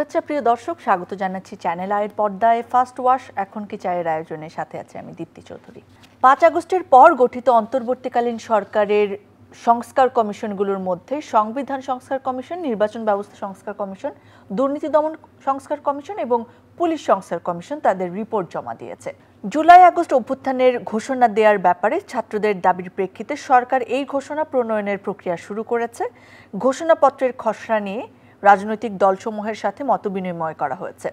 শুভেচ্ছা প্রিয় দর্শক, স্বাগত জানাচ্ছি চ্যানেল আইয়ের পর্দায় ফার্স্ট ওয়াশ এখন কি চায়ের আয়োজনের সাথে আছে আমি দীপ্তি চৌধুরী। ৫ আগস্টের পর গঠিত অন্তর্বর্তীকালীন সরকারের সংস্কার কমিশনগুলোর মধ্যে সংবিধান সংস্কার কমিশন, নির্বাচন ব্যবস্থা সংস্কার কমিশন, দুর্নীতি দমন সংস্কার কমিশন এবং পুলিশ সংস্কার কমিশন তাদের রিপোর্ট জমা দিয়েছে। জুলাই আগস্ট অভ্যুত্থানের ঘোষণা দেওয়ার ব্যাপারে ছাত্রদের দাবির প্রেক্ষিতে সরকার এই ঘোষণা প্রণয়নের প্রক্রিয়া শুরু করেছে। ঘোষণাপত্রের খসড়া নিয়ে রাজনৈতিক দলসমূহের সাথে মতবিনিময় করা হয়েছে।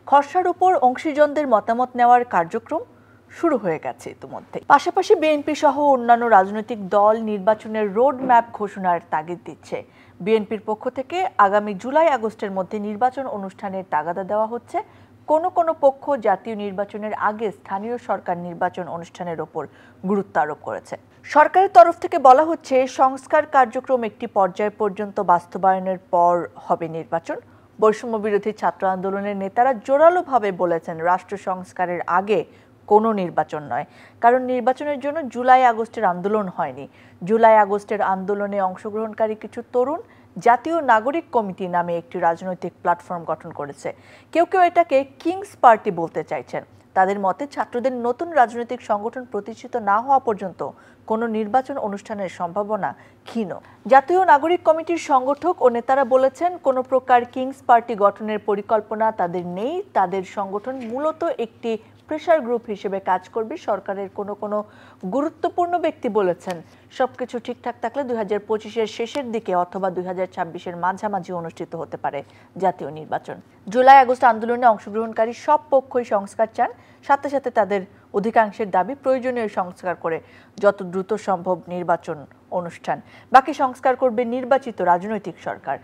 খসড়ার উপর অংশীজনদের মতামত নেওয়ার কার্যক্রম শুরু হয়ে গেছে ইতিমধ্যে। পাশাপাশি বিএনপি সহ অন্যান্য রাজনৈতিক দল নির্বাচনের রোড ম্যাপ ঘোষণার তাগিদ দিচ্ছে। বিএনপির পক্ষ থেকে আগামী জুলাই আগস্টের মধ্যে নির্বাচন অনুষ্ঠানের তাগাদা দেওয়া হচ্ছে। কোনো কোনো পক্ষ জাতীয় নির্বাচনের আগে স্থানীয় সরকার নির্বাচন অনুষ্ঠানের ওপর গুরুত্ব আরোপ করেছে। সরকারের তরফ থেকে বলা হচ্ছে সংস্কার কার্যক্রম একটি পর্যায় পর্যন্ত বাস্তবায়নের পর হবে নির্বাচন। বৈষম্য বিরোধী ছাত্র আন্দোলনের নেতারা জোরালোভাবে বলেছেন রাষ্ট্র সংস্কারের আগে কোনো নির্বাচন নয়, কারণ নির্বাচনের জন্য জুলাই আগস্টের আন্দোলন হয়নি। জুলাই আগস্টের আন্দোলনে অংশগ্রহণকারী কিছু তরুণ জাতীয় নাগরিক কমিটি নামে একটি রাজনৈতিক প্ল্যাটফর্ম গঠন করেছে। কেউ কেউ এটাকে কিংস পার্টি বলতে চাইছেন। তাদের মতে ছাত্রদের নতুন রাজনৈতিক সংগঠন প্রতিষ্ঠিত না হওয়া পর্যন্ত কোনো নির্বাচন অনুষ্ঠানের সম্ভাবনা ক্ষীণ। জাতীয় নাগরিক কমিটির সংগঠক ও নেতারা বলেছেন কোনো প্রকার কিংস পার্টি গঠনের পরিকল্পনা তাদের নেই। তাদের সংগঠন মূলত একটি প্রেসার গ্রুপ হিসেবে কাজ করবে। সরকারের কোনো গুরুত্বপূর্ণ ব্যক্তি বলেছেন সবকিছু ঠিকঠাক থাকলে 2025-এর শেষের দিকে অথবা 2026-এর মাঝামাঝি অনুষ্ঠিত হতে পারে জাতীয় নির্বাচন। জুলাই আগস্ট আন্দোলনে অংশগ্রহণকারী সব পক্ষই সংস্কার চান, সাথে সাথে তাদের অধিকাংশের দাবি প্রয়োজনীয় সংস্কার করে যত দ্রুত সম্ভব নির্বাচন অনুষ্ঠান। বাকি সংস্কার করবে নির্বাচিত রাজনৈতিক সরকার।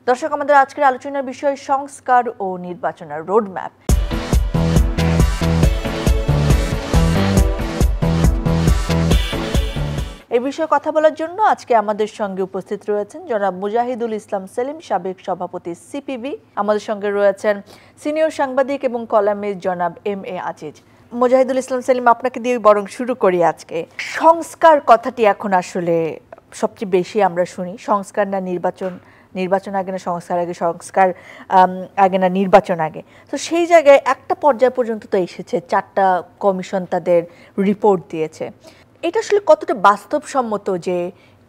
দর্শক, আমাদের আজকের আলোচনার বিষয় সংস্কার ও নির্বাচনের রোডম্যাপ। এই বিষয়ে কথা বলার জন্য আজকে আমাদের সঙ্গে উপস্থিত রয়েছেন জনাব মুজাহিদুল ইসলাম সেলিম, সাবেক সভাপতি সিপিবি। আমাদের সঙ্গে রয়েছেন সিনিয়র সাংবাদিক এবং কলামিস্ট জনাব MA আজিজ। মুজাহিদুল ইসলাম সেলিম, আপনাকে দিয়ে বরং শুরু করি। আজকে সংস্কার কথাটি এখন আসলে সবচেয়ে বেশি আমরা শুনি। সংস্কার না নির্বাচন, নির্বাচন আগে না সংস্কার আগে, সংস্কার আগে না নির্বাচন আগে। তো সেই জায়গায় একটা পর্যায় পর্যন্ত তো এসেছে, 4টা কমিশন তাদের রিপোর্ট দিয়েছে। এটা আসলে কতটা বাস্তবসম্মত যে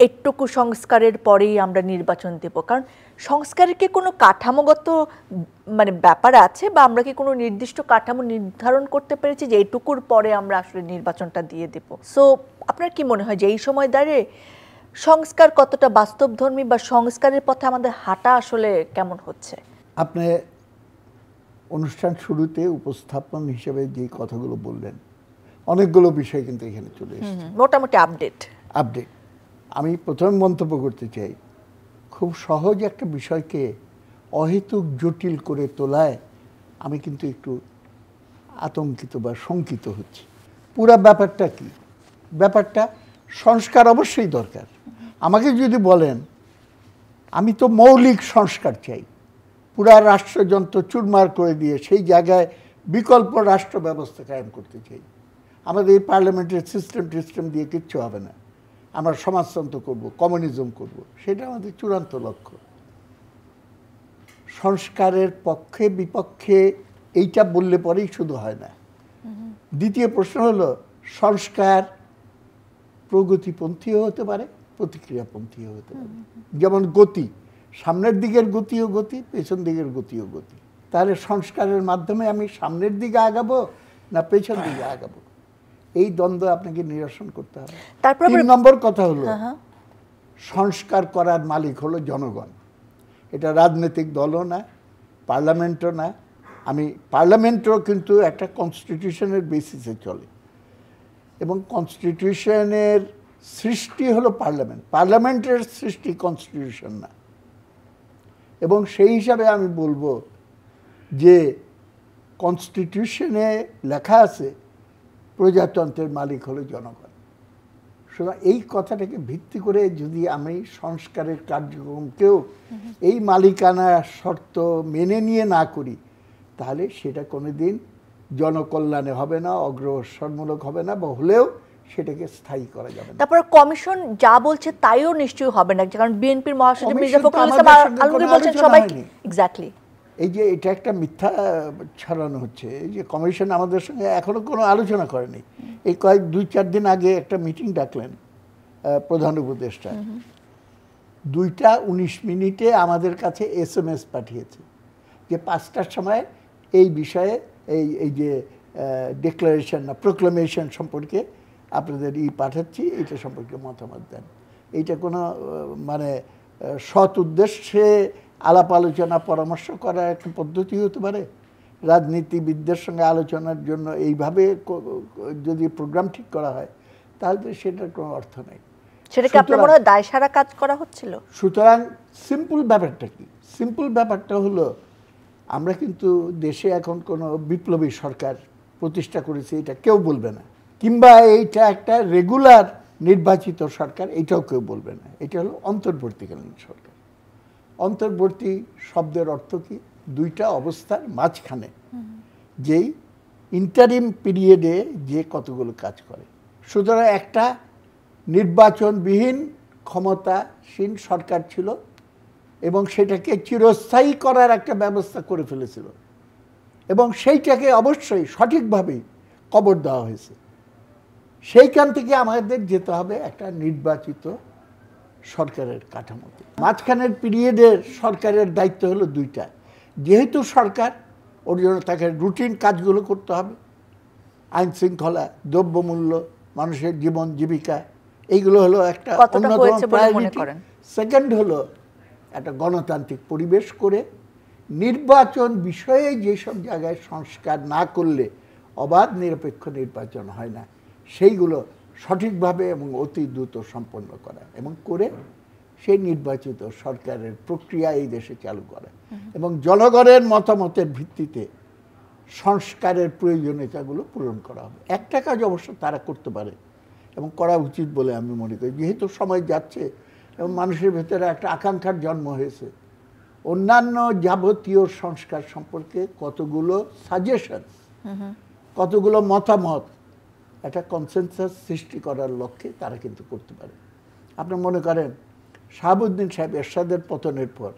একটুকু সংস্কারের পরেই আমরা নির্বাচন দেব? কারণ সংস্কারের কি কোনো কাঠামোগত ব্যাপার আছে, বা আমরা কি কোনো নির্দিষ্ট কাঠামো নির্ধারণ করতে পেরেছি যে এইটুকুর পরে আমরা আসলে নির্বাচনটা দিয়ে দেব? সো আপনার কি মনে হয় যে এই সময় দাঁড়িয়ে সংস্কার কতটা বাস্তবধর্মী, বা সংস্কারের পথে আমাদের হাঁটা আসলে কেমন হচ্ছে? আপনি অনুষ্ঠান শুরুতে উপস্থাপন হিসেবে যে কথাগুলো বললেন, অনেকগুলো বিষয় কিন্তু এখানে চলে এসেছে, মোটামুটি আপডেট। আমি প্রথমে মন্তব্য করতে চাই, খুব সহজ একটা বিষয়কে অহেতুক জটিল করে তোলায় আমি কিন্তু একটু আতঙ্কিত বা শঙ্কিত হচ্ছি। পুরা ব্যাপারটা কি? ব্যাপারটা সংস্কার অবশ্যই দরকার। আমাকে যদি বলেন, আমি তো মৌলিক সংস্কার চাই, পুরা রাষ্ট্রযন্ত্র চুরমার করে দিয়ে সেই জায়গায় বিকল্প রাষ্ট্র ব্যবস্থা কায়েম করতে চাই। আমাদের এই পার্লামেন্টের সিস্টেম দিয়ে কিচ্ছু হবে না, আমরা সমাজতন্ত্র করব, কমিউনিজম করব, সেটা আমাদের চূড়ান্ত লক্ষ্য। সংস্কারের পক্ষে বিপক্ষে এইটা বললে পরেই শুধু হয় না। দ্বিতীয় প্রশ্ন হলো, সংস্কার প্রগতিপন্থীও হতে পারে, প্রতিক্রিয়াপন্থীও হতে পারে। যেমন গতি, সামনের দিকের গতিও গতি, পেছন দিকের গতিও গতি। তাহলে সংস্কারের মাধ্যমে আমি সামনের দিকে আগাবো না পেছন দিকে আগাবো, এই দ্বন্দ্ব আপনাকে নিরসন করতে হবে। 3 নম্বর কথা হলো, সংস্কার করার মালিক হলো জনগণ। এটা রাজনৈতিক দলও না, পার্লামেন্টও না। পার্লামেন্টও কিন্তু একটা কনস্টিটিউশনের বেসিসে চলে, এবং কনস্টিটিউশনের সৃষ্টি হলো পার্লামেন্ট, পার্লামেন্টের সৃষ্টি কনস্টিটিউশন না। এবং সেই হিসাবে আমি বলবো যে কনস্টিটিউশনে লেখা আছে প্রজাতন্ত্রের মালিক হলো জনগণ। সুতরাং এই কথাটাকে ভিত্তি করে যদি আমি সংস্কারের কার্যক্রমকেও এই মালিকানা শর্ত মেনে নিয়ে না করি, তাহলে সেটা কোনোদিন জনকল্যাণে হবে না, অগ্রসরমূলক হবে না, বা হলেও সেটাকে স্থায়ী করা যাবে না। তারপর কমিশন যা বলছে তাইও নিশ্চয়ই হবে না, কারণ বিএনপির মহাসচিব মির্জা ফখরুল ইসলাম আলমগীর বলছেন সবাই এক্স্যাক্টলি এই যে এটা একটা মিথ্যা ছড়ানো হচ্ছে, এই যে কমিশন আমাদের সঙ্গে এখনো কোনো আলোচনা করেনি। এই 2-4 দিন আগে একটা মিটিং ডাকলেন প্রধান উপদেষ্টা, 2:19 আমাদের কাছে SMS পাঠিয়েছে যে 5টার সময় এই বিষয়ে এই যে ডিক্লারেশন না প্রোক্লামেশন সম্পর্কে আপনাদের পাঠাচ্ছি, এটা সম্পর্কে মতামত দেন। এইটা কোনো মানে সৎ উদ্দেশ্যে আলাপ আলোচনা পরামর্শ করার একটা পদ্ধতি হতে পারে? রাজনীতিবিদদের সঙ্গে আলোচনার জন্য এইভাবে যদি প্রোগ্রাম ঠিক করা হয় তাহলে সেটার কোনো অর্থ নেই। সেটাকে আপনার মনে হয় দায়সারা কাজ করা হচ্ছিল। সুতরাং সিম্পল ব্যাপারটা কি? সিম্পল ব্যাপারটা হলো আমরা কিন্তু দেশে এখন কোনো বিপ্লবী সরকার প্রতিষ্ঠা করেছি এটা কেউ বলবে না, কিংবা এইটা একটা রেগুলার নির্বাচিত সরকার এটাও কেউ বলবে না। এটা হলো অন্তর্বর্তীকালীন সরকার। অন্তর্বর্তী শব্দের অর্থ কি? দুইটা অবস্থার মাঝখানে যেই ইন্টারিম পিরিয়ডে যে কতগুলো কাজ করে। সুতরাং একটা নির্বাচনবিহীন ক্ষমতাসীন সরকার ছিল এবং সেটাকে চিরস্থায়ী করার একটা ব্যবস্থা করে ফেলেছিল এবং সেইটাকে অবশ্যই সঠিকভাবেই কবর দেওয়া হয়েছে। সেইখান থেকে আমাদের যেতে হবে একটা নির্বাচিত সরকারের কাঠামোতে। মাঝখানের পিরিয়ডের সরকারের দায়িত্ব হলো দুইটা। যেহেতু সরকার, ওর জন্য তাকে রুটিন কাজগুলো করতে হবে, আইন শৃঙ্খলা, দ্রব্যমূল্য, মানুষের জীবন জীবিকা, এইগুলো হলো একটা অন্যতম প্রায়োরিটি। সেকেন্ড হলো একটা গণতান্ত্রিক পরিবেশ করে নির্বাচন বিষয়ে যেসব জায়গায় সংস্কার না করলে অবাধ নিরপেক্ষ নির্বাচন হয় না, সেইগুলো সঠিকভাবে এবং অতি দ্রুত সম্পন্ন করা এবং করে সেই নির্বাচিত সরকারের প্রক্রিয়া এই দেশে চালু করা এবং জনগণের মতামতের ভিত্তিতে সংস্কারের প্রয়োজনীয়তাগুলো পূরণ করা হবে। একটা কাজ অবশ্য তারা করতে পারে এবং করা উচিত বলে আমি মনে করি, যেহেতু সময় যাচ্ছে এবং মানুষের ভেতরে একটা আকাঙ্ক্ষার জন্ম হয়েছে, অন্যান্য যাবতীয় সংস্কার সম্পর্কে কতগুলো সাজেশন, কতগুলো মতামত একটা কনসেনসাস সৃষ্টি করার লক্ষ্যে তারা কিন্তু করতে পারে। আপনি মনে করেন শাহাবুদ্দিন সাহেব এরশাদের পতনের পর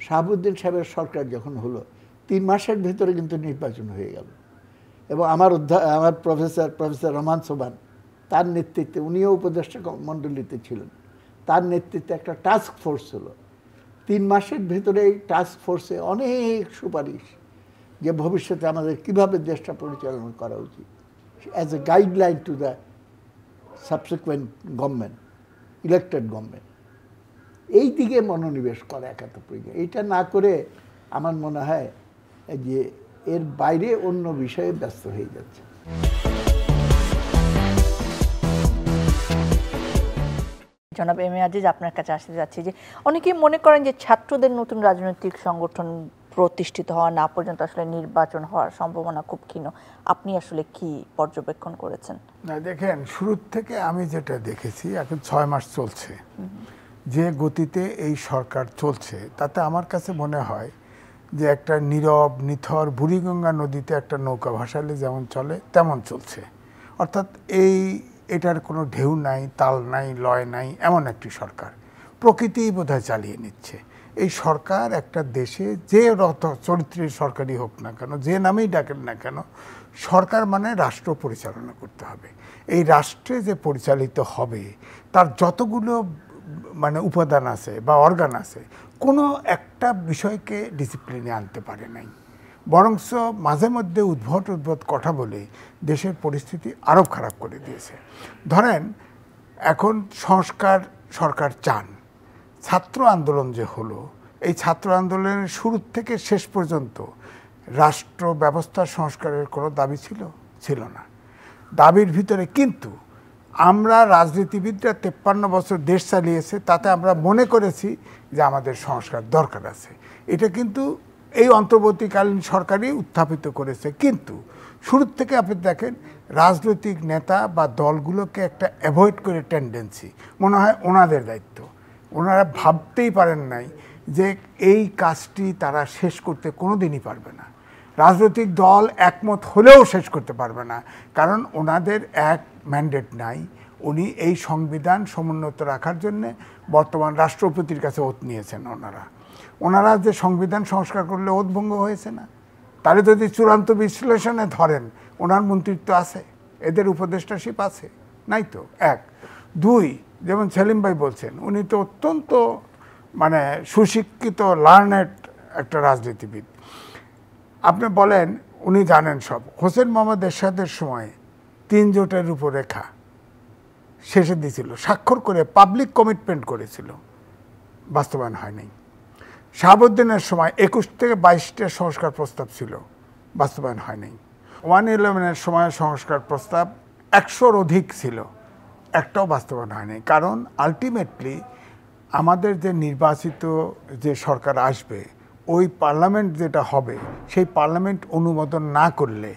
শাহাবুদ্দিন সাহেবের সরকার যখন হলো 3 মাসের ভেতরে কিন্তু নির্বাচন হয়ে গেল এবং আমার প্রফেসর রহমান সোবহান তার নেতৃত্বে, উনিও উপদেষ্টা মণ্ডলীতে ছিলেন, তার নেতৃত্বে একটা টাস্ক ফোর্স হলো। 3 মাসের ভেতরে এই টাস্ক ফোর্সে অনেক সুপারিশ যে ভবিষ্যতে আমাদের কিভাবে দেশটা পরিচালনা করা উচিত as a guideline to the subsequent government, elected government, এই দিকে মনোনিবেশ করা একান্ত প্রয়োজন। এইটা না করে আমার মনে হয় যে এর বাইরে অন্য বিষয়ে ব্যস্ত হয়ে যাচ্ছে। জনাব এম এ আজিজ, আপনার কাছে আসতে যাচ্ছি যে অনেকেই মনে করেন যে ছাত্রদের নতুন রাজনৈতিক সংগঠন প্রতিষ্ঠিত হওয়া না পর্যন্ত আসলে নির্বাচন হওয়ার সম্ভাবনা খুব ক্ষীণ। আপনি আসলে কি পর্যবেক্ষণ করেছেন? না দেখেন, শুরুর থেকে আমি যেটা দেখেছি, এখন 6 মাস চলছে, যে গতিতে এই সরকার চলছে তাতে আমার কাছে মনে হয় যে একটা নীরব নিথর বুড়িগঙ্গা নদীতে একটা নৌকা ভাসালে যেমন চলে তেমন চলছে। অর্থাৎ এটার কোনো ঢেউ নাই, তাল নাই, লয় নাই, এমন একটি সরকার প্রকৃতিই বোধহয় চালিয়ে নিচ্ছে। এই সরকার একটা দেশে যে চরিত্রের সরকারই হোক না কেন, যে নামেই ডাকেন না কেন, সরকার মানে রাষ্ট্র পরিচালনা করতে হবে। এই রাষ্ট্রে যে পরিচালিত হবে তার যতগুলো মানে উপাদান আছে বা অর্গান আছে, কোনো একটা বিষয়কে ডিসিপ্লিনে আনতে পারে নাই, বরংস মাঝে মধ্যে উদ্ভট কথা বলে দেশের পরিস্থিতি আরও খারাপ করে দিয়েছে। ধরেন এখন সংস্কার সরকার চান, ছাত্র আন্দোলন যে হলো, এই ছাত্র আন্দোলনের শুরু থেকে শেষ পর্যন্ত রাষ্ট্র ব্যবস্থার সংস্কারের কোনো দাবি ছিল না। দাবির ভিতরে কিন্তু আমরা রাজনীতিবিদরা 53 বছর দেশ চালিয়েছে, তাতে আমরা মনে করেছি যে আমাদের সংস্কার দরকার আছে। এটা কিন্তু এই অন্তর্বর্তীকালীন সরকারই উত্থাপিত করেছে। কিন্তু শুরুর থেকে আপনি দেখেন রাজনৈতিক নেতা বা দলগুলোকে একটা অ্যাভয়েড করে টেন্ডেন্সি, মনে হয় ওনাদের দায়িত্ব। ওনারা ভাবতেই পারেন নাই যে এই কাজটি তারা শেষ করতে কোনোদিনই পারবে না। রাজনৈতিক দল একমত হলেও শেষ করতে পারবে না, কারণ ওনাদের এক ম্যান্ডেট নাই। উনি এই সংবিধান সমুন্নত রাখার জন্যে বর্তমান রাষ্ট্রপতির কাছে ওত নিয়েছেন ওনারা। ওনারা যে সংবিধান সংস্কার করলে ওতভঙ্গ হয়েছে না, তাহলে যদি চূড়ান্ত বিশ্লেষণে ধরেন ওনার মন্ত্রিত্ব আছে, এদের উপদেষ্টাশিপ আছে, নাই তো। এক। দুই, যেমন সেলিম ভাই বলছেন, উনি তো অত্যন্ত মানে সুশিক্ষিত লার্নেড একটা রাজনীতিবিদ। আপনি বলেন উনি জানেন সব। হোসেন মোহাম্মদ এরশাদের সময় 3 জোটের রূপরেখা শেষে দিয়েছিল, স্বাক্ষর করে পাবলিক কমিটমেন্ট করেছিল, বাস্তবায়ন হয়নি। শাহাবুদ্দিনের সময় 21 থেকে 22টা সংস্কার প্রস্তাব ছিল, বাস্তবায়ন হয়নি। 111-এর সময় সংস্কার প্রস্তাব 100-র অধিক ছিল, একটাও বাস্তবায়ন হয়নি। কারণ আলটিমেটলি আমাদের যে নির্বাচিত যে সরকার আসবে, ওই পার্লামেন্ট যেটা হবে, সেই পার্লামেন্ট অনুমোদন না করলে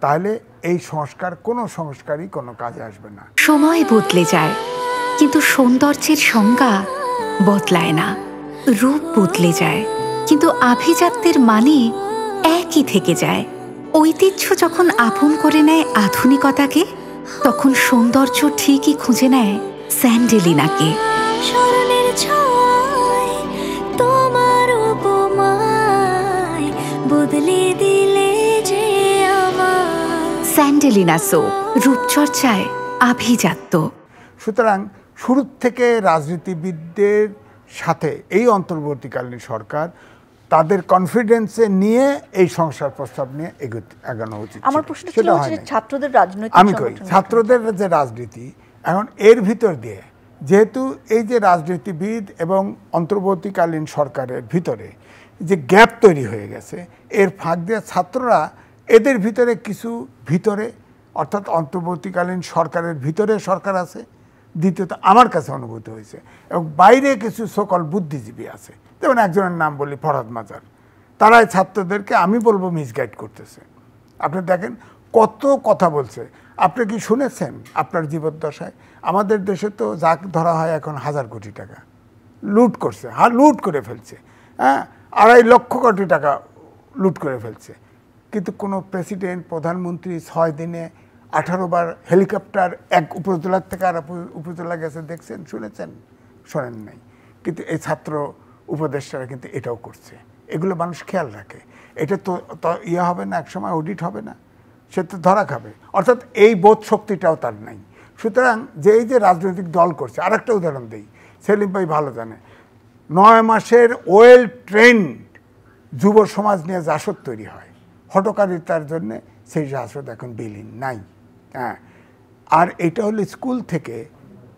তাহলে এই সংস্কার, কোনো সংস্কারই কোনো কাজে আসবে না। সময় বদলে যায়, কিন্তু সৌন্দর্যের সংজ্ঞা বদলায় না। রূপ বদলে যায়, কিন্তু আভিজাত্যের মানে একই থেকে যায়। ঐতিহ্য যখন আপন করে নেয় আধুনিকতাকে, তখন সৌন্দর্য ঠিকই খুঁজে নেয় স্যান্ডেলিনাকে। স্মরণের ছয় তোমার উপমায় বদলে দিলে যে আমার। স্যান্ডেলিনা সো, রূপচর্চায় আভিজাত্য। সুতরাং শুরু থেকে রাজনীতিবিদদের সাথে এই অন্তর্বর্তীকালীন সরকার তাদের কনফিডেন্সে নিয়ে এই সংস্কার প্রস্তাব নিয়ে এগোনো উচিত। আমার প্রশ্ন ছিল যে ছাত্রদের রাজনৈতিক আমি কই ছাত্রদের যে রাজনীতি, এখন এর ভিতর দিয়ে যেহেতু এই যে রাজনীতিবিদ এবং অন্তর্বর্তীকালীন সরকারের ভিতরে যে গ্যাপ তৈরি হয়ে গেছে, এর ফাঁক দিয়ে ছাত্ররা এদের ভিতরে কিছু ভিতরে, অর্থাৎ অন্তর্বর্তীকালীন সরকারের ভিতরে সরকার আছে, দ্বিতীয়ত আমার কাছে অনুভূত হয়েছে, এবং বাইরে কিছু সকল বুদ্ধিজীবী আছে, যেমন একজনের নাম বলি ফরহাদ মাজার, তারাই ছাত্রদেরকে আমি বলবো মিসগাইড করতেছে। আপনি দেখেন কত কথা বলছে। আপনি কি শুনেছেন আপনার জীবদ্দশায় আমাদের দেশে তো যা ধরা হয় এখন 1000 কোটি টাকা লুট করছে, লুট করে ফেলছে, হ্যাঁ 2.5 লক্ষ কোটি টাকা লুট করে ফেলছে, কিন্তু কোনো প্রেসিডেন্ট, প্রধানমন্ত্রী 6 দিনে 18 বার হেলিকপ্টার এক উপজেলার থেকে আর উপজেলা গেছে দেখছেন, শুনেছেন? শোনেন নাই। কিন্তু এই ছাত্র উপদেষ্টারা কিন্তু এটাও করছে। এগুলো মানুষ খেয়াল রাখে। এটা তো হবে না, একসময় অডিট হবে না, সে তো ধরা খাবে। অর্থাৎ এই বোধ শক্তিটাও তার নাই। সুতরাং যে এই যে রাজনৈতিক দল করছে, আর একটা উদাহরণ দিই, সেলিম ভাই ভালো জানে, 9 মাসের ওয়েল ট্রেন্ড যুব সমাজ নিয়ে জাসদ তৈরি হয়, হটকারিতার জন্যে সেই জাসদ এখন বিলীন নাই। হ্যাঁ, আর এটা হলো স্কুল থেকে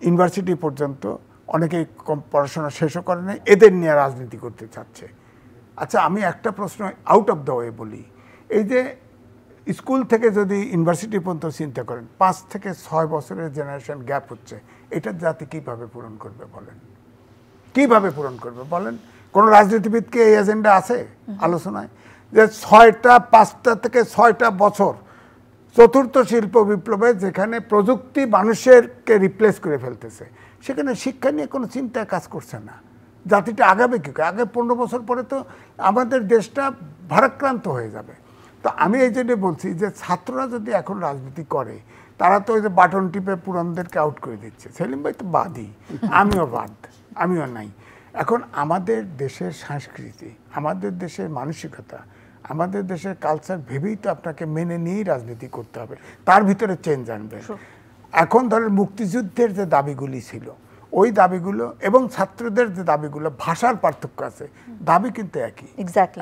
ইউনিভার্সিটি পর্যন্ত অনেকেই পড়াশোনা শেষও করে নাই, এদের নিয়ে রাজনীতি করতে চাচ্ছে। আচ্ছা, আমি একটা প্রশ্ন আউট অফ দ্য ওয়ে বলি, এই যে স্কুল থেকে যদি ইউনিভার্সিটি পর্যন্ত চিন্তা করেন, 5 থেকে 6 বছরের জেনারেশন গ্যাপ হচ্ছে, এটা জাতি কীভাবে পূরণ করবে বলেন? কীভাবে পূরণ করবে বলেন? কোনো রাজনীতিবিদকে এই এজেন্ডা আছে আলোচনায় যে 5টা থেকে 6টা বছর চতুর্থ শিল্প বিপ্লবে যেখানে প্রযুক্তি মানুষেরকে রিপ্লেস করে ফেলতেছে, সেখানে শিক্ষা নিয়ে কোনো চিন্তা কাজ করছে না। জাতিটা আগাবে কী? আগে 15 বছর পরে তো আমাদের দেশটা ভারাক্রান্ত হয়ে যাবে। তো আমি এই জন্য বলছি যে ছাত্ররা যদি এখন রাজনীতি করে, তারা তো ওই যে বাটন টিপে পুরানদেরকে আউট করে দিচ্ছে। সেলিম ভাই তো বাদই, আমিও নাই। এখন আমাদের দেশের সংস্কৃতি, আমাদের দেশের মানসিকতা, আমাদের দেশের কালচার ভেবেই তো আপনাকে মেনে নিয়েই রাজনীতি করতে হবে, তার ভিতরে চেঞ্জ আনবে। এখন ধরেন মুক্তিযুদ্ধের যে দাবিগুলি ছিল, ওই দাবিগুলো এবং ছাত্রদের যে দাবিগুলো, ভাষার পার্থক্য আছে, দাবি কিন্তু একই।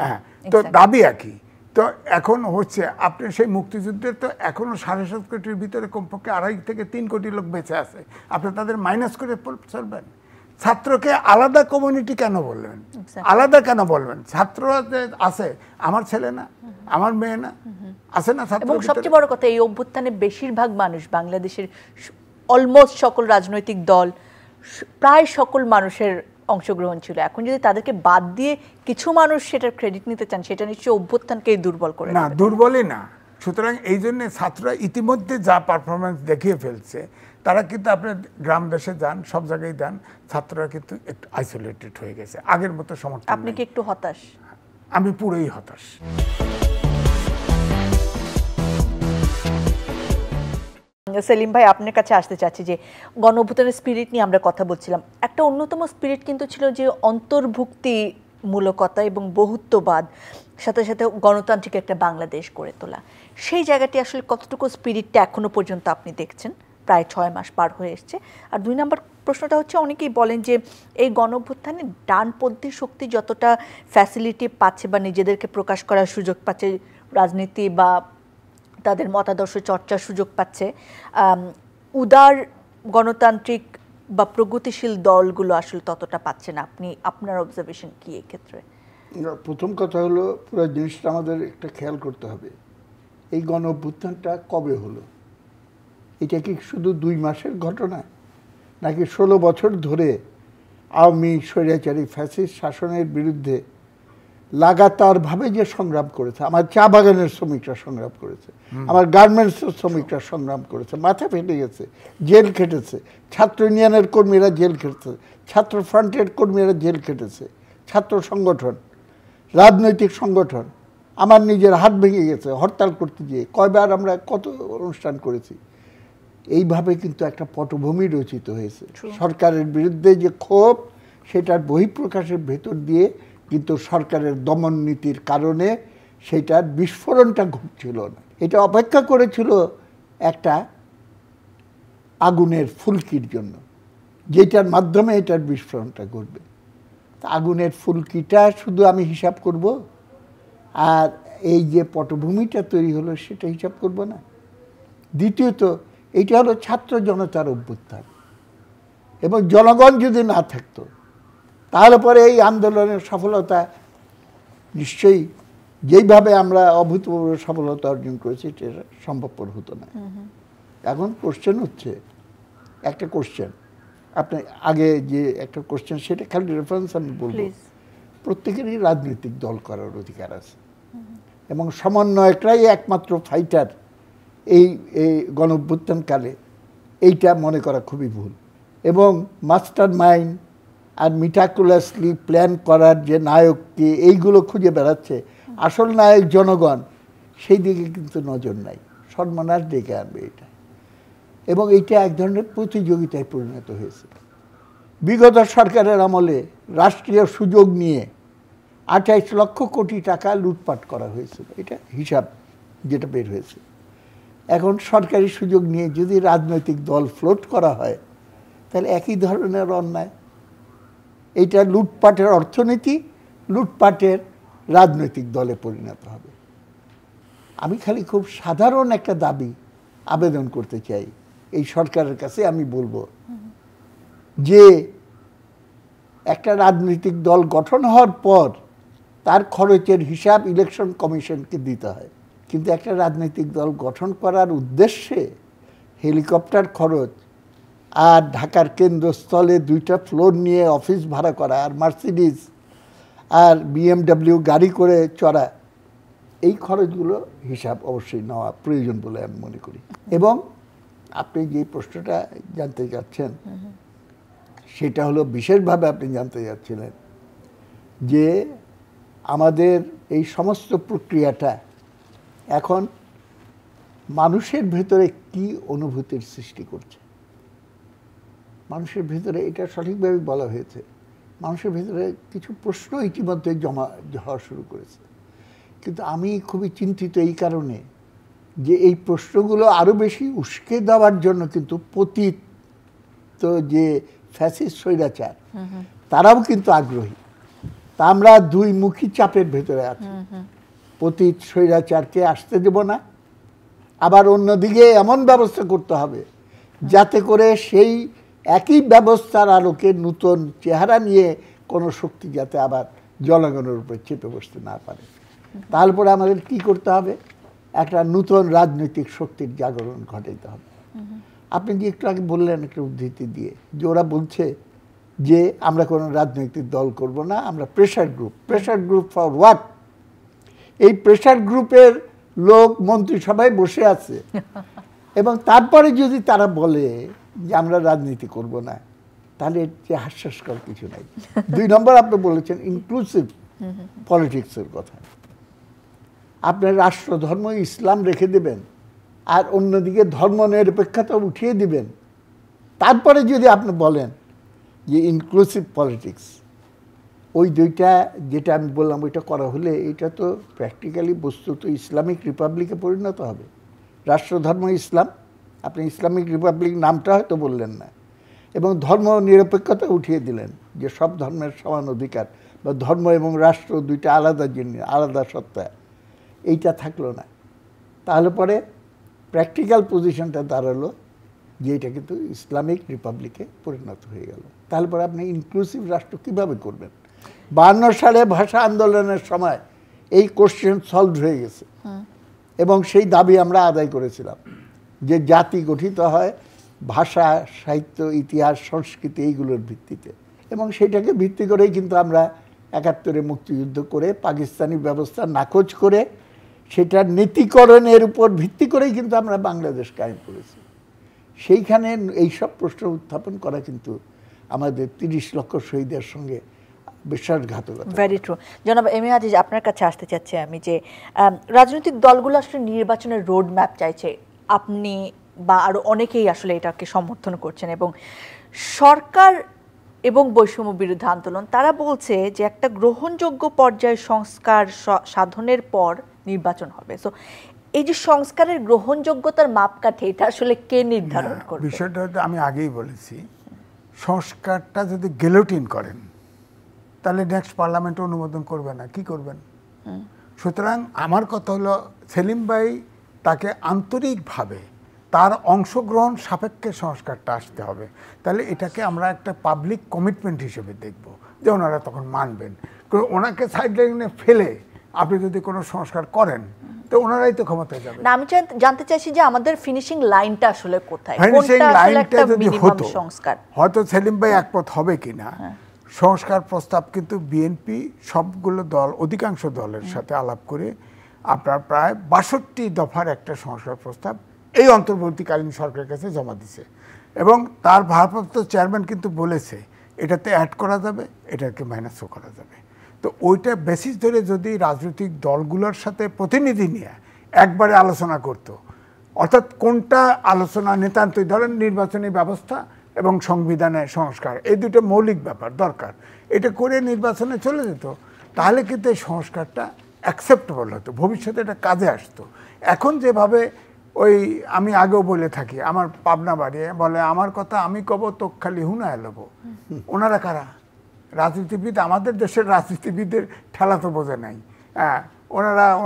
হ্যাঁ, তো দাবি একই। তো এখন হচ্ছে আপনি সেই মুক্তিযুদ্ধের তো এখনো 7.5 কোটির ভিতরে কমপক্ষে 2.5 থেকে 3 কোটি লোক বেঁচে আছে, আপনি তাদের মাইনাস করে চলবেন? ছাত্রকে আলাদা কমিউনিটি কেন বলবেন? আলাদা কেন বলবেন? ছাত্র যে আছে, আমার ছেলে না, আমার মেয়ে না, আছে না ছাত্র? এবং সবচেয়ে বড় কথা, এই অভ্যুত্থানে বেশিরভাগ মানুষ, বাংলাদেশের অলমোস্ট সকল রাজনৈতিক দল, প্রায় সকল মানুষের অংশগ্রহণ ছিল। এখন যদি তাদেরকে বাদ দিয়ে কিছু মানুষ সেটার ক্রেডিট নিতে চান, সেটা নিশ্চয়ই অভ্যুত্থানকেই দুর্বল করে না, দুর্বলই না। সুতরাং এই জন্য ছাত্ররা ইতিমধ্যে যা পারফরমেন্স দেখিয়ে ফেলছে, তারা কিন্তু আপনি গ্রাম দেশে যান, সব জায়গায় যান, ছাত্ররা কিন্তু একটু আইসোলেটেড হয়ে গেছে, আগের মতো সমর্থন। আপনি কি একটু হতাশ? আমি পুরোই হতাশ। সেলিম ভাই, আপনার কাছে আসতে চাচ্ছি যে গণ অভ্যুত্থানের স্পিরিট নিয়ে আমরা কথা বলছিলাম। একটা অন্যতম স্পিরিট কিন্তু ছিল যে অন্তর্ভুক্তি মূলকতা এবং বহুত্ববাদ, সাথে সাথে গণতান্ত্রিক একটা বাংলাদেশ গড়ে তোলা, সেই জায়গাটি আসলে কতটুকু স্পিরিটটা এখনো পর্যন্ত আপনি দেখছেন? প্রায় 6 মাস পার হয়ে এসছে। আর 2 নম্বর প্রশ্নটা হচ্ছে, অনেকেই বলেন যে এই গণঅভ্যুত্থানে ডানপন্থী শক্তি যতটা ফ্যাসিলিটি পাচ্ছে বা নিজেদেরকে প্রকাশ করার সুযোগ পাচ্ছে, রাজনীতি বা তাদের মতাদর্শ চর্চার সুযোগ পাচ্ছে, উদার গণতান্ত্রিক বা প্রগতিশীল দলগুলো আসলে ততটা পাচ্ছে না। আপনার অবজারভেশন কি এই ক্ষেত্রে? প্রথম কথা হলো, পুরো জিনিসটা আমাদের একটা খেয়াল করতে হবে, এই গণঅভ্যুত্থানটা কবে হলো? এটা কি শুধু 2 মাসের ঘটনা, নাকি 16 বছর ধরে আওয়ামী স্বৈরাচারী ফ্যাসিস্ট শাসনের বিরুদ্ধে লাগাতারভাবে যে সংগ্রাম করেছে? আমার চা বাগানের শ্রমিকরা সংগ্রাম করেছে, আমার গার্মেন্টসের শ্রমিকরা সংগ্রাম করেছে, মাথা ফেটে গেছে, জেল খেটেছে, ছাত্র ইউনিয়নের কর্মীরা জেল খেটেছে, ছাত্র ফ্রন্টের কর্মীরা জেল খেটেছে, ছাত্র সংগঠন, রাজনৈতিক সংগঠন, আমার নিজের হাত ভেঙে গেছে হরতাল করতে গিয়ে, কয়বার আমরা কত অনুষ্ঠান করেছি। এইভাবে কিন্তু একটা পটভূমি রচিত হয়েছে। সরকারের বিরুদ্ধে যে ক্ষোভ, সেটার বহিঃপ্রকাশের ভেতর দিয়ে কিন্তু সরকারের দমন নীতির কারণে সেটার বিস্ফোরণটা ঘটছিল না। এটা অপেক্ষা করেছিল একটা আগুনের ফুলকির জন্য, যেটার মাধ্যমে এটার বিস্ফোরণটা ঘটবে। আগুনের ফুলকিটা শুধু আমি হিসাব করব, আর এই যে পটভূমিটা তৈরি হলো সেটা হিসাব করব না। দ্বিতীয়ত, এইটা হলো ছাত্র জনতার অভ্যুত্থান, এবং জনগণ যদি না থাকতো তাহলে পরে এই আন্দোলনের সফলতা নিশ্চয়ই যেইভাবে আমরা অভূতপূর্ব সফলতা অর্জন করেছি এটা সম্ভবপর হতো না। এখন কোশ্চেন হচ্ছে, একটা কোশ্চেন, আপনি আগে যে একটা কোশ্চেন, সেটা খালি রেফারেন্স আমি বলবো, প্রত্যেকেরই রাজনৈতিক দল করার অধিকার আছে, এবং সমন্বয়করাই একমাত্র ফাইটার এই গণঅভ্যুত্থানকালে, এইটা মনে করা খুবই ভুল। এবং মাস্টার মাইন্ড আর মিটাকুলাসলি প্ল্যান করার যে নায়ককে এইগুলো খুঁজে বেড়াচ্ছে, আসল নায়ক জনগণ, সেই দিকে কিন্তু নজর নাই। সর্বনাশ ডেকে আনবে এটা, এবং এইটা এক ধরনের প্রতিযোগিতায় পরিণত হয়েছে। বিগত সরকারের আমলে রাষ্ট্রীয় সুযোগ নিয়ে 28 লক্ষ কোটি টাকা লুটপাট করা হয়েছিল, এটা হিসাব যেটা বের হয়েছে। এখন সরকারি সুযোগ নিয়ে যদি রাজনৈতিক দল ফ্লোট করা হয়, তাহলে একই ধরনের অন্যায়। এইটা লুটপাটের অর্থনীতি, লুটপাটের রাজনৈতিক দলে পরিণত হবে। আমি খালি খুব সাধারণ একটা দাবি আবেদন করতে চাই এই সরকারের কাছে। আমি বলবো যে একটা রাজনৈতিক দল গঠন হওয়ার পর তার খরচের হিসাব ইলেকশন কমিশনকে দিতে হয়, কিন্তু একটা রাজনৈতিক দল গঠন করার উদ্দেশ্যে হেলিকপ্টার খরচ, আর ঢাকার কেন্দ্রস্থলে 2টা ফ্লোর নিয়ে অফিস ভাড়া করা, আর মার্সিডিজ আর BMW গাড়ি করে চড়া, এই খরচগুলো হিসাব অবশ্যই নেওয়া প্রয়োজন বলে আমি মনে করি। এবং আপনি যে প্রশ্নটা জানতে যাচ্ছেন, সেটা হলো বিশেষভাবে আপনি জানতে যাচ্ছিলেন যে আমাদের এই সমস্ত প্রক্রিয়াটা এখন মানুষের ভেতরে কি অনুভূতির সৃষ্টি করছে। মানুষের ভেতরে, এটা সঠিকভাবে বলা হয়েছে, মানুষের ভেতরে কিছু প্রশ্ন ইতিমধ্যে জমা হওয়া শুরু করেছে। কিন্তু আমি খুবই চিন্তিত এই কারণে যে এই প্রশ্নগুলো আরও বেশি উস্কে দেওয়ার জন্য কিন্তু পতিত যে ফ্যাসিস্ট স্বৈরাচার, তারাও কিন্তু আগ্রহী। তা আমরা দুই মুখী চাপের ভেতরে আছি। পতিত স্বৈরাচারকে আসতে দেব না, আবার অন্যদিকে এমন ব্যবস্থা করতে হবে যাতে করে সেই একই ব্যবস্থার আলোকে নতুন চেহারা নিয়ে কোনো শক্তি যাতে আবার জনগণের উপরে চেপে বসতে না পারে। তারপরে আমাদের কি করতে হবে? একটা নতুন রাজনৈতিক শক্তির জাগরণ ঘটাইতে হবে। আপনি যে একটু আগে বললেন একটা উদ্ধৃতি দিয়ে, যে ওরা বলছে যে আমরা কোনো রাজনৈতিক দল করব না, আমরা pressure group. Pressure group for what? এই প্রেশার গ্রুপের লোক মন্ত্রিসভায় বসে আছে, এবং তারপরে যদি তারা বলে যে আমরা রাজনীতি করব না, তাহলে যে হাস্যস্কর কিছু নাই। 2 নম্বর আপনি বলেছেন ইনক্লুসিভ পলিটিক্সের কথা। আপনার রাষ্ট্র ধর্ম ইসলাম রেখে দেবেন, আর অন্যদিকে ধর্ম নিরপেক্ষতা উঠিয়ে দিবেন, তারপরে যদি আপনি বলেন যে ইনক্লুসিভ পলিটিক্স, ওই দুইটা যেটা আমি বললাম ওইটা করা হলে এটা তো প্র্যাকটিক্যালি বস্তুত ইসলামিক রিপাবলিকে পরিণত হবে। রাষ্ট্রধর্ম ইসলাম, আপনি ইসলামিক রিপাবলিক নামটা হয়তো বললেন না, এবং ধর্ম নিরপেক্ষতা উঠিয়ে দিলেন যে সব ধর্মের সমান অধিকার, বা ধর্ম এবং রাষ্ট্র দুইটা আলাদা জিনিস, আলাদা সত্তা, এইটা থাকলো না। তাহলে পরে প্র্যাকটিক্যাল পজিশনটা দাঁড়ালো যে এটা কিন্তু ইসলামিক রিপাবলিকে পরিণত হয়ে গেল। তাহলে পরে আপনি ইনক্লুসিভ রাষ্ট্র কীভাবে করবেন? 52 সালে ভাষা আন্দোলনের সময় এই কোশ্চেন সলভ হয়ে গেছে, এবং সেই দাবি আমরা আদায় করেছিলাম যে জাতি গঠিত হয় ভাষা, সাহিত্য, ইতিহাস, সংস্কৃতি এইগুলোর ভিত্তিতে, এবং সেটাকে ভিত্তি করেই কিন্তু আমরা 71-এ মুক্তিযুদ্ধ করে পাকিস্তানি ব্যবস্থা নাকচ করে সেটার নীতিকরণের উপর ভিত্তি করেই কিন্তু আমরা বাংলাদেশ কায়েম করেছি। সেইখানে এইসব প্রশ্ন উত্থাপন করা কিন্তু আমাদের 30 লক্ষ শহীদের সঙ্গে বিশ্বাসঘাতকতা। Very true. জনাব এম এ আজিজ, আপনার কাছে আসতে চাচ্ছি আমি যে রাজনৈতিক দলগুলো আসলে নির্বাচনের রোড ম্যাপ চাইছে, আপনি বা আরও অনেকেই আসলে এটাকে সমর্থন করছেন, এবং সরকার এবং বৈষম্য বিরোধী আন্দোলন তারা বলছে যে একটা গ্রহণযোগ্য পর্যায়ে সংস্কার সাধনের পর নির্বাচন হবে। সো এই যে সংস্কারের গ্রহণযোগ্যতার মাপকাঠি, এটা আসলে কে নির্ধারণ করবে? বিষয়টা আমি আগেই বলেছি, সংস্কারটা যদি গেলোটিন করেন তাহলে নেক্সট পার্লামেন্ট অনুমোদন করবে না, কি করবেন? সুতরাং আমার কথা হলো সেলিম ভাই তাকে আন্তরিকভাবে তার অংশগ্রহণ সাপেক্ষে সংস্কারটা আসতে হবে। তাহলে এটাকে আমরা একটা পাবলিক কমিটমেন্ট হিসেবে দেখব যে ওনারা তখন মানবেন। ওনাকে সাইডলাইনে ফেলে আপনি যদি কোনো সংস্কার করেন তো ওনারাই তো ক্ষমতায় যাবে না। আমি জানতে চাইছি যে আমাদের ফিনিশিং লাইনটা আসলে কোথায়, ফিনিশিং লাইনটা যদি হতো, সংস্কার হয়তো সেলিম ভাই একমত হবে কিনা। সংস্কার প্রস্তাব কিন্তু বিএনপি সবগুলো দল, অধিকাংশ দলের সাথে আলাপ করে আপনার প্রায় 62 দফার একটা সংস্কার প্রস্তাব এই অন্তর্বর্তীকালীন সরকারের কাছে জমা দিছে, এবং তার ভারপ্রাপ্ত চেয়ারম্যান কিন্তু বলেছে এটাতে অ্যাড করা যাবে, এটাকে মাইনাসও করা যাবে। তো ওইটা বেসিস ধরে যদি রাজনৈতিক দলগুলোর সাথে প্রতিনিধি নিয়ে একবারে আলোচনা করত, অর্থাৎ কোনটা আলোচনা নিতান্তই, ধরেন নির্বাচনী ব্যবস্থা এবং সংবিধানের সংস্কার, এই দুটো মৌলিক ব্যাপার দরকার, এটা করে নির্বাচনে চলে যেত, তাহলে কিন্তু এই সংস্কারটা অ্যাকসেপ্টেবল হতো, ভবিষ্যতে এটা কাজে আসতো। এখন যেভাবে ওই আমি আগেও বলে থাকি, আমার পাবনা বাড়ি বলে আমার কথা আমি কব তো খালি হুনা এলব, ওনারা কারা? রাজনীতিবিদ। আমাদের দেশের রাজনীতিবিদদের ঠেলা তো বোঝে নাই। হ্যাঁ,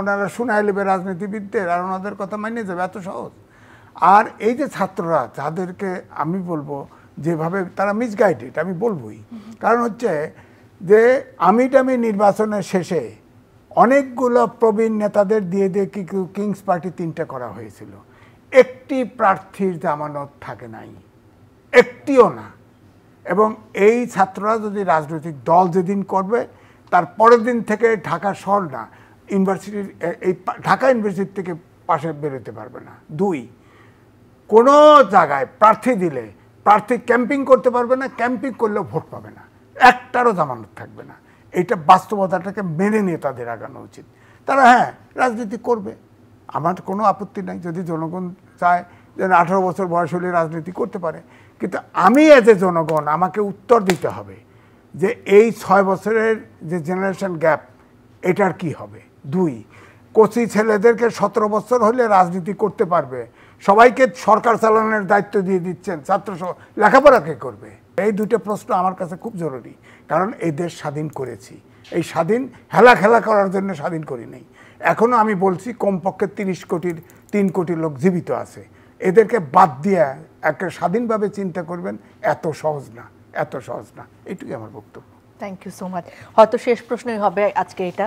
ওনারা শোনায় নেবে রাজনীতিবিদদের, আর ওনাদের কথা মানিয়ে যাবে, এত সহজ? আর এই যে ছাত্ররা, যাদেরকে আমি বলবো যেভাবে তারা মিসগাইডেড, আমি বলবোই, কারণ হচ্ছে যে আমি নির্বাচনের শেষে অনেকগুলো প্রবীণ নেতাদের দিয়ে কিংস পার্টি 3টা করা হয়েছিল, একটি প্রার্থীর জামানত থাকে নাই, একটিও না। এবং এই ছাত্ররা যদি রাজনৈতিক দল যেদিন করবে তার পরের দিন থেকে ঢাকা শহর না, ইউনিভার্সিটির এই ঢাকা ইউনিভার্সিটি থেকে পাশে বেরোতে পারবে না। 2, কোনো জায়গায় প্রার্থী দিলে প্রার্থী ক্যাম্পিং করতে পারবে না, ক্যাম্পিং করলেও ভোট পাবে না, একটারও জামানত থাকবে না। এইটা বাস্তবতাটাকে মেনে নিয়ে তাদের আগানো উচিত। তারা হ্যাঁ রাজনীতি করবে, আমার কোনো আপত্তি নাই, যদি জনগণ চায় যে 18 বছর বয়স হলে রাজনীতি করতে পারে, কিন্তু আমি এজ এ জনগণ আমাকে উত্তর দিতে হবে যে এই 6 বছরের যে জেনারেশন গ্যাপ, এটার কি হবে। 2, কোচি ছেলেদেরকে 17 বছর হলে রাজনীতি করতে পারবে, সবাইকে সরকার চালানোর দায়িত্ব দিয়ে দিচ্ছেন, ছাত্র লেখাপড়া কে করবে? এই 2টা প্রশ্ন আমার কাছে খুব জরুরি, কারণ এই দেশ স্বাধীন করেছি, এই স্বাধীন খেলা করার জন্য স্বাধীন করি নাই। এখনও আমি বলছি কমপক্ষে 3 কোটি লোক জীবিত আছে, এদেরকে বাদ দিয়ে একটা স্বাধীনভাবে চিন্তা করবেন, এত সহজ না, এত সহজ না। এটুকুই আমার বক্তব্য। Thank you so much. হয়তো শেষ প্রশ্নই হবে আজকে এটা।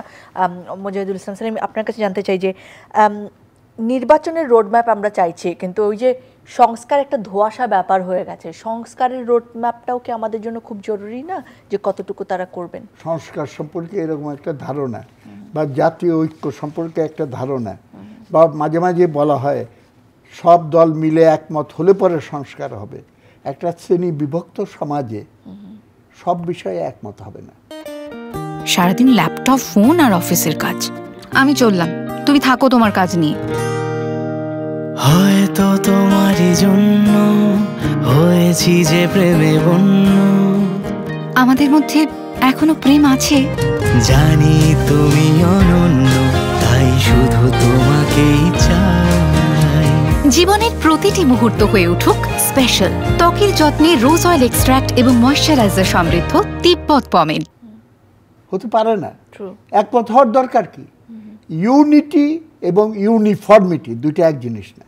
মোজাহিদুল ইসলাম সেলিম, আপনার কাছে জানতে চাই যে নির্বাচনের রোডম্যাপ আমরা চাইছি, কিন্তু ওই যে সংস্কার একটা ধোঁয়াশা ব্যাপার হয়ে গেছে, সংস্কারের রোডম্যাপটাও কি আমাদের জন্য খুব জরুরি না, যে কতটুকু তারা করবেন? সংস্কার সম্পর্কে এরকম একটা ধারণা, বা জাতীয় ঐক্য সম্পর্কে একটা ধারণা, বা মাঝে মাঝে বলা হয় সব দল মিলে একমত হলে পরে সংস্কার হবে। একটা শ্রেণী বিভক্ত সমাজে সব বিষয়ে একমত হবে না। সারাদিন ল্যাপটপ, ফোন আর অফিসের কাজ। আমি চললাম, তুমি থাকো তোমার কাজ নিয়ে। হয়তো তোমারই জন্য হয়েছি যে প্রেমে বন্য। আমাদের মধ্যে এখনো প্রেম আছে? জানি তুমি অনন্য, তাই শুধু তোমাকেই চাই। জীবনের প্রতিটি মুহূর্ত হয়ে উঠুক স্পেশাল। ত্বকের যত্নে রোজ অয়েল এক্সট্রাক্ট এবং ময়শ্চারাইজার সমৃদ্ধ তিব্বত পমেড। হতে পারে না। ট্রু। একমত হওয়ার দরকার কি? ইউনিটি এবং ইউনিফর্মিটি দুইটা এক জিনিস না।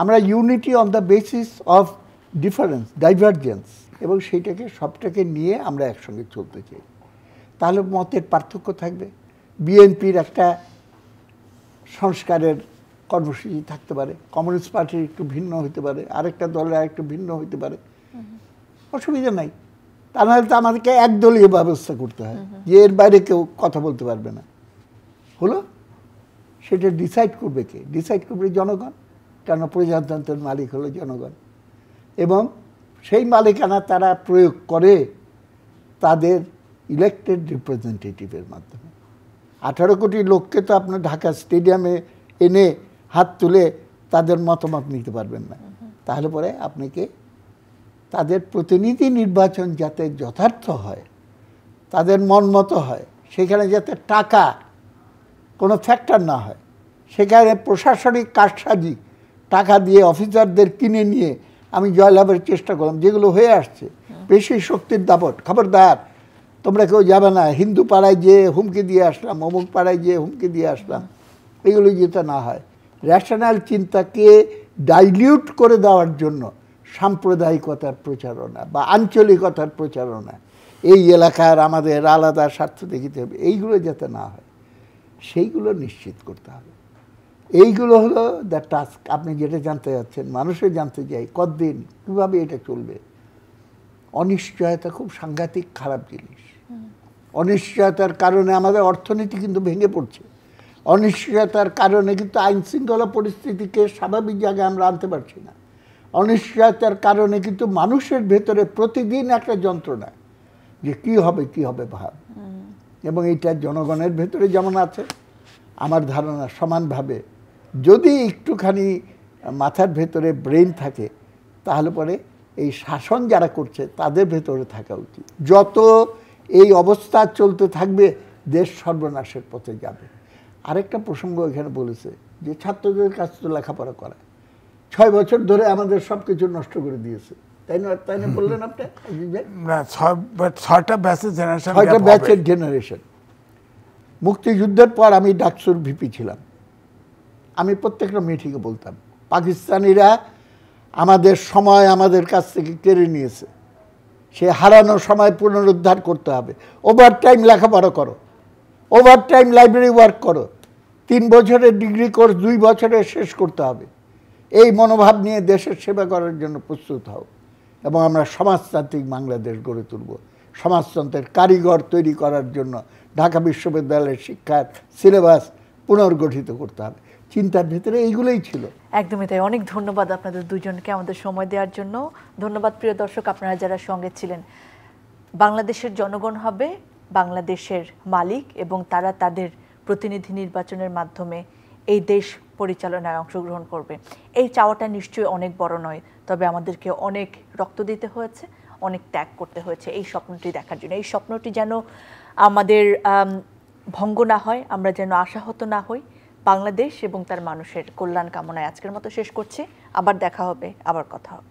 আমরা unity on the basis of difference, divergence, এবং সেইটাকে সবটাকে নিয়ে আমরা একসঙ্গে চলতে চাই। তাহলে মতের পার্থক্য থাকবে। বিএনপির একটা সংস্কারের কর্মসূচি থাকতে পারে, কমিউনিস্ট পার্টির একটু ভিন্ন হতে পারে, আরেকটা দলের আরেকটু ভিন্ন হতে পারে, অসুবিধা নাই। তা নাহলে তো আমাদেরকে একদলীয় ব্যবস্থা করতে হয় যে এর বাইরে কেউ কথা বলতে পারবে না। হলো, সেটা ডিসাইড করবে কে? ডিসাইড করবে জনগণ, কেন প্রজাতন্ত্রের মালিক হলো জনগণ। এবং সেই মালিকানা তারা প্রয়োগ করে তাদের ইলেক্টেড রিপ্রেজেন্টেটিভের মাধ্যমে। 18 কোটি লোককে তো আপনার ঢাকা স্টেডিয়ামে এনে হাত তুলে তাদের মতামত নিতে পারবেন না। তাহলে পরে আপনাকে তাদের প্রতিনিধি নির্বাচন যাতে যথার্থ হয়, তাদের মন মতো হয়, সেখানে যাতে টাকা কোনো ফ্যাক্টর না হয়, সেখানে প্রশাসনিক কারসাজি টাকা দিয়ে অফিসারদের কিনে নিয়ে আমি জয়লাভের চেষ্টা করলাম, যেগুলো হয়ে আসছে। বেশি শক্তির দাপট, খবরদার তোমরা কেউ যাবে না, হিন্দু পাড়ায় যেয়ে হুমকি দিয়ে আসলাম, অমুক পাড়ায় যেয়ে হুমকি দিয়ে আসলাম, এগুলো যাতে না হয়। র্যাশনাল চিন্তাকে ডাইলিউট করে দেওয়ার জন্য সাম্প্রদায়িকতার প্রচারণা বা আঞ্চলিকতার প্রচারণা, এই এলাকার আমাদের আলাদা স্বার্থ দেখিতে হবে, এইগুলো যাতে না হয় সেইগুলো নিশ্চিত করতে হবে। এইগুলো হলো দ্য টাস্ক। আপনি যেটা জানতে যাচ্ছেন, মানুষের জানতে চাই কতদিন কীভাবে এটা চলবে। অনিশ্চয়তা খুব সাংঘাতিক খারাপ জিনিস। অনিশ্চয়তার কারণে আমাদের অর্থনীতি কিন্তু ভেঙে পড়ছে। অনিশ্চয়তার কারণে কিন্তু আইন শৃঙ্খলা পরিস্থিতিকে স্বাভাবিক জায়গায় আমরা আনতে পারছি না। অনিশ্চয়তার কারণে কিন্তু মানুষের ভেতরে প্রতিদিন একটা যন্ত্রণা যে কি হবে ভাব। এবং এইটা জনগণের ভেতরে যেমন আছে, আমার ধারণা সমানভাবে যদি একটুখানি মাথার ভেতরে ব্রেন থাকে, তাহলে পরে এই শাসন যারা করছে তাদের ভেতরে থাকা উচিত। যত এই অবস্থা চলতে থাকবে দেশ সর্বনাশের পথে যাবে। আরেকটা প্রসঙ্গ এখানে বলেছে যে ছাত্রদের কাছে তো লেখাপড়া করা 6 বছর ধরে আমাদের সব কিছু নষ্ট করে দিয়েছে, তাই না বললেন আপনি? না, 6টা ব্যাচের জেনারেশন, 6টা ব্যাচের জেনারেশন। মুক্তিযুদ্ধের পর আমি ডাকসুর ভিপি ছিলাম। আমি প্রত্যেকটা মিটিংয়ে বলতাম পাকিস্তানিরা আমাদের সময় আমাদের কাছ থেকে কেড়ে নিয়েছে, সে হারানো সময় পুনরুদ্ধার করতে হবে। ওভার টাইম লেখাপড়া করো, ওভার টাইম লাইব্রেরি ওয়ার্ক করো, 3 বছরের ডিগ্রি কোর্স 2 বছরে শেষ করতে হবে। এই মনোভাব নিয়ে দেশের সেবা করার জন্য প্রস্তুত হও এবং আমরা সমাজতান্ত্রিক বাংলাদেশ গড়ে তুলব। সমাজতন্ত্রের কারিগর তৈরি করার জন্য ঢাকা বিশ্ববিদ্যালয়ের শিক্ষার সিলেবাস পুনর্গঠিত করতে হবে। চিন্তার ভিতরে এইগুলোই ছিল। একদমই তাই। অনেক ধন্যবাদ আপনাদের দুজনকে আমাদের সময় দেওয়ার জন্য। ধন্যবাদ প্রিয় দর্শক, আপনারা যারা সঙ্গে ছিলেন। বাংলাদেশের জনগণ হবে বাংলাদেশের মালিক এবং তারা তাদের প্রতিনিধি নির্বাচনের মাধ্যমে এই দেশ পরিচালনায় অংশগ্রহণ করবে। এই চাওয়াটা নিশ্চয়ই অনেক বড় নয়, তবে আমাদেরকে অনেক রক্ত দিতে হয়েছে, অনেক ত্যাগ করতে হয়েছে এই স্বপ্নটি দেখার জন্য। এই স্বপ্নটি যেন আমাদের ভঙ্গ না হয়, আমরা যেন আশাহত না হই। বাংলাদেশ এবং তার মানুষের কল্যাণ কামনায় আজকের মতো শেষ করছি। আবার দেখা হবে, আবার কথা হবে।